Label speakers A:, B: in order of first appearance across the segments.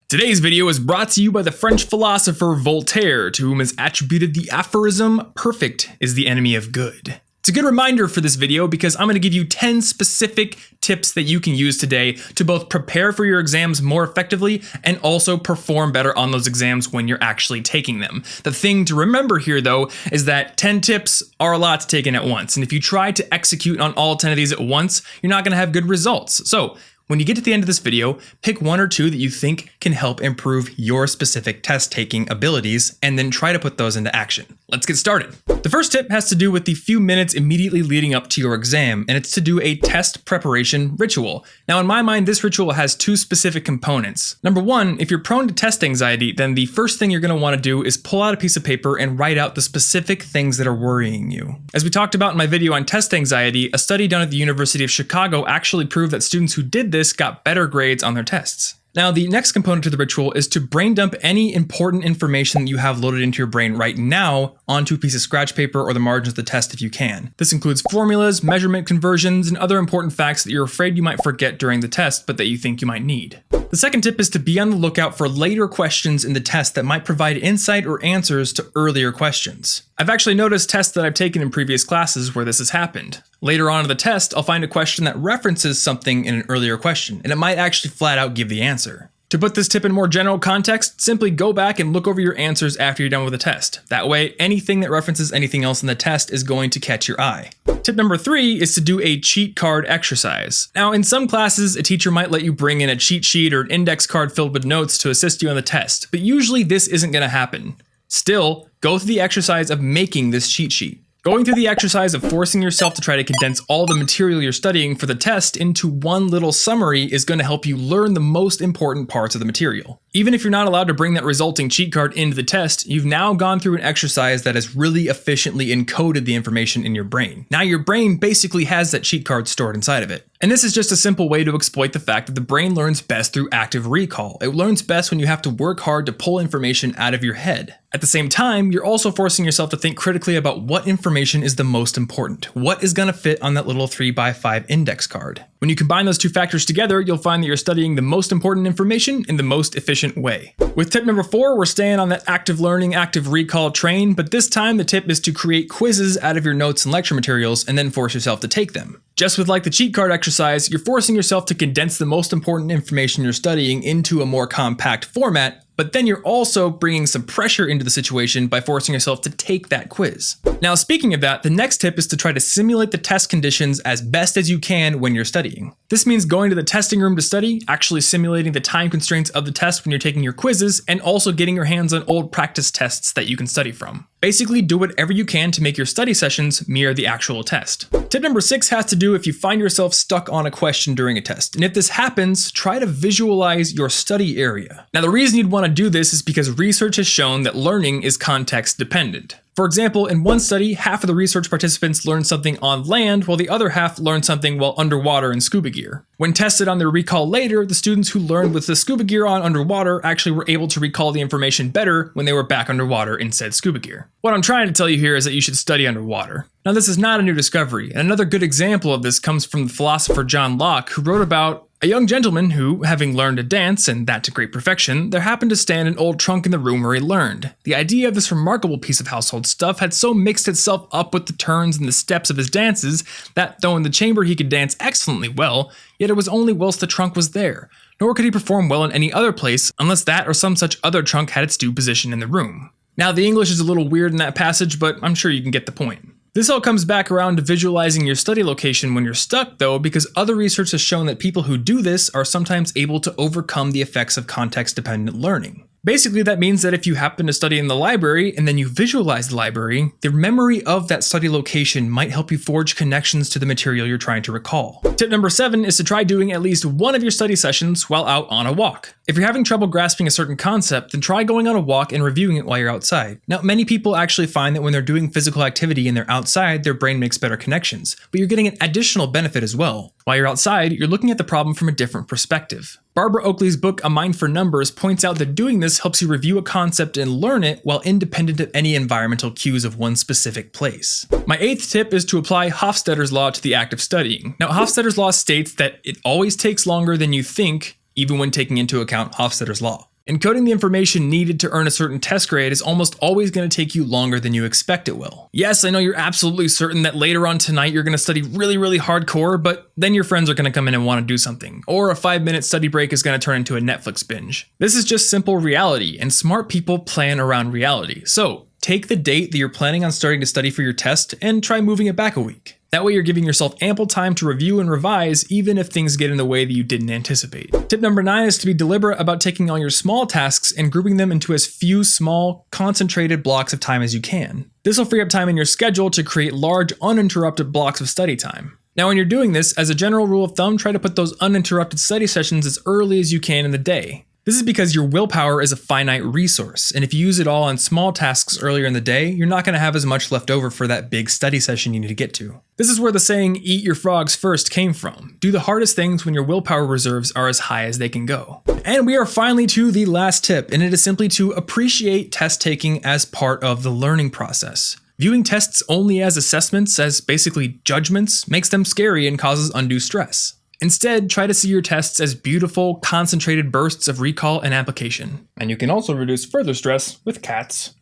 A: Today's video is brought to you by the French philosopher Voltaire, to whom is attributed the aphorism, "Perfect is the enemy of good." It's a good reminder for this video because I'm going to give you 10 specific tips that you can use today to both prepare for your exams more effectively and also perform better on those exams when you're actually taking them. The thing to remember here though is that 10 tips are a lot to take in at once, and if you try to execute on all 10 of these at once, you're not going to have good results. So when you get to the end of this video, pick one or two that you think can help improve your specific test-taking abilities, and then try to put those into action. Let's get started. The first tip has to do with the few minutes immediately leading up to your exam, and it's to do a test preparation ritual. Now, in my mind, this ritual has two specific components. Number one, if you're prone to test anxiety, then the first thing you're going to want to do is pull out a piece of paper and write out the specific things that are worrying you. As we talked about in my video on test anxiety, a study done at the University of Chicago actually proved that students who did this got better grades on their tests. Now, the next component to the ritual is to brain dump any important information that you have loaded into your brain right now onto a piece of scratch paper or the margins of the test if you can. This includes formulas, measurement conversions, and other important facts that you're afraid you might forget during the test, but that you think you might need. The second tip is to be on the lookout for later questions in the test that might provide insight or answers to earlier questions. I've actually noticed tests that I've taken in previous classes where this has happened. Later on in the test, I'll find a question that references something in an earlier question, and it might actually flat out give the answer. To put this tip in more general context, simply go back and look over your answers after you're done with the test. That way, anything that references anything else in the test is going to catch your eye. Tip number 3 is to do a cheat card exercise. Now, in some classes, a teacher might let you bring in a cheat sheet or an index card filled with notes to assist you on the test, but usually this isn't going to happen. Still, go through the exercise of making this cheat sheet. Going through the exercise of forcing yourself to try to condense all the material you're studying for the test into one little summary is going to help you learn the most important parts of the material. Even if you're not allowed to bring that resulting cheat card into the test, you've now gone through an exercise that has really efficiently encoded the information in your brain. Now your brain basically has that cheat card stored inside of it. And this is just a simple way to exploit the fact that the brain learns best through active recall. It learns best when you have to work hard to pull information out of your head. At the same time, you're also forcing yourself to think critically about what information is the most important. What is going to fit on that little 3x5 index card? When you combine those two factors together, you'll find that you're studying the most important information in the most efficient way. With tip number 4, we're staying on that active learning, active recall train, but this time the tip is to create quizzes out of your notes and lecture materials and then force yourself to take them. Just with like the cheat card exercise, you're forcing yourself to condense the most important information you're studying into a more compact format, but then you're also bringing some pressure into the situation by forcing yourself to take that quiz. Now, speaking of that, the next tip is to try to simulate the test conditions as best as you can when you're studying. This means going to the testing room to study, actually simulating the time constraints of the test when you're taking your quizzes, and also getting your hands on old practice tests that you can study from. Basically, do whatever you can to make your study sessions mirror the actual test. Tip number 6 has to do if you find yourself stuck on a question during a test. And if this happens, try to visualize your study area. Now, the reason you'd want to do this is because research has shown that learning is context dependent. For example, in one study, half of the research participants learned something on land, while the other half learned something while underwater in scuba gear. When tested on their recall later, the students who learned with the scuba gear on underwater actually were able to recall the information better when they were back underwater in said scuba gear. What I'm trying to tell you here is that you should study underwater. Now, this is not a new discovery, and another good example of this comes from the philosopher John Locke, who wrote about a young gentleman who, having learned to dance, and that to great perfection, there happened to stand an old trunk in the room where he learned. The idea of this remarkable piece of household stuff had so mixed itself up with the turns and the steps of his dances that, though in the chamber he could dance excellently well, yet it was only whilst the trunk was there, nor could he perform well in any other place unless that or some such other trunk had its due position in the room. Now, the English is a little weird in that passage, but I'm sure you can get the point. This all comes back around to visualizing your study location when you're stuck, though, because other research has shown that people who do this are sometimes able to overcome the effects of context-dependent learning. Basically, that means that if you happen to study in the library and then you visualize the library, the memory of that study location might help you forge connections to the material you're trying to recall. Tip number 7 is to try doing at least one of your study sessions while out on a walk. If you're having trouble grasping a certain concept, then try going on a walk and reviewing it while you're outside. Now, many people actually find that when they're doing physical activity and they're outside, their brain makes better connections, but you're getting an additional benefit as well. While you're outside, you're looking at the problem from a different perspective. Barbara Oakley's book, A Mind for Numbers, points out that doing this helps you review a concept and learn it while independent of any environmental cues of one specific place. My 8th tip is to apply Hofstader's law to the act of studying. Now, Hofstader's law states that it always takes longer than you think, even when taking into account Hofstader's law. Encoding the information needed to earn a certain test grade is almost always going to take you longer than you expect it will. Yes, I know you're absolutely certain that later on tonight you're going to study really hardcore, but then your friends are going to come in and want to do something, or a 5-minute study break is going to turn into a Netflix binge. This is just simple reality, and smart people plan around reality. So, take the date that you're planning on starting to study for your test and try moving it back a week. That way you're giving yourself ample time to review and revise even if things get in the way that you didn't anticipate. Tip number 9 is to be deliberate about taking all your small tasks and grouping them into as few small, concentrated blocks of time as you can. This will free up time in your schedule to create large, uninterrupted blocks of study time. Now when you're doing this, as a general rule of thumb, try to put those uninterrupted study sessions as early as you can in the day. This is because your willpower is a finite resource, and if you use it all on small tasks earlier in the day, you're not going to have as much left over for that big study session you need to get to. This is where the saying, "eat your frogs first" came from. Do the hardest things when your willpower reserves are as high as they can go. And we are finally to the last tip, and it is simply to appreciate test taking as part of the learning process. Viewing tests only as assessments, as basically judgments, makes them scary and causes undue stress. Instead, try to see your tests as beautiful, concentrated bursts of recall and application. And you can also reduce further stress with cats.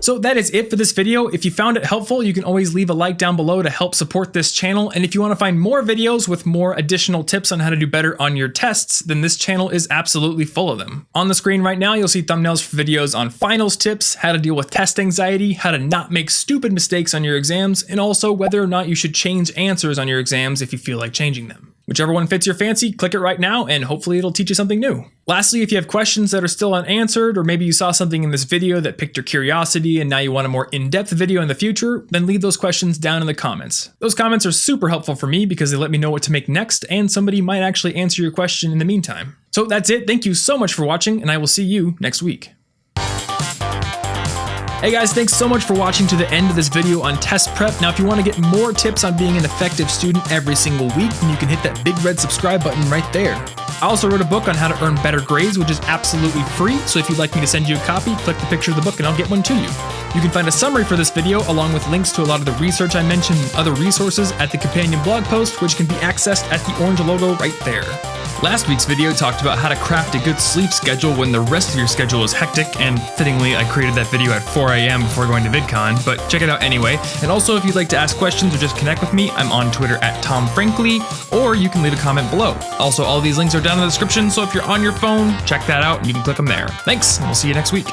A: So that is it for this video. If you found it helpful, you can always leave a like down below to help support this channel. And if you want to find more videos with more additional tips on how to do better on your tests, then this channel is absolutely full of them. On the screen right now, you'll see thumbnails for videos on finals tips, how to deal with test anxiety, how to not make stupid mistakes on your exams, and also whether or not you should change answers on your exams if you feel like changing them. Whichever one fits your fancy, click it right now, and hopefully it'll teach you something new. Lastly, if you have questions that are still unanswered, or maybe you saw something in this video that piqued your curiosity and now you want a more in-depth video in the future, then leave those questions down in the comments. Those comments are super helpful for me because they let me know what to make next, and somebody might actually answer your question in the meantime. So that's it. Thank you so much for watching, and I will see you next week. Hey guys, thanks so much for watching to the end of this video on test prep. Now, if you want to get more tips on being an effective student every single week, then you can hit that big red subscribe button right there. I also wrote a book on how to earn better grades, which is absolutely free, so if you'd like me to send you a copy, click the picture of the book and I'll get one to you. You can find a summary for this video along with links to a lot of the research I mentioned and other resources at the companion blog post, which can be accessed at the orange logo right there. Last week's video talked about how to craft a good sleep schedule when the rest of your schedule is hectic, and fittingly I created that video at 4 AM before going to VidCon, but check it out anyway. And also, if you'd like to ask questions or just connect with me, I'm on Twitter at TomFrankly, or you can leave a comment below. Also, all these links are down in the description, so if you're on your phone, check that out and you can click them there. Thanks, and we'll see you next week.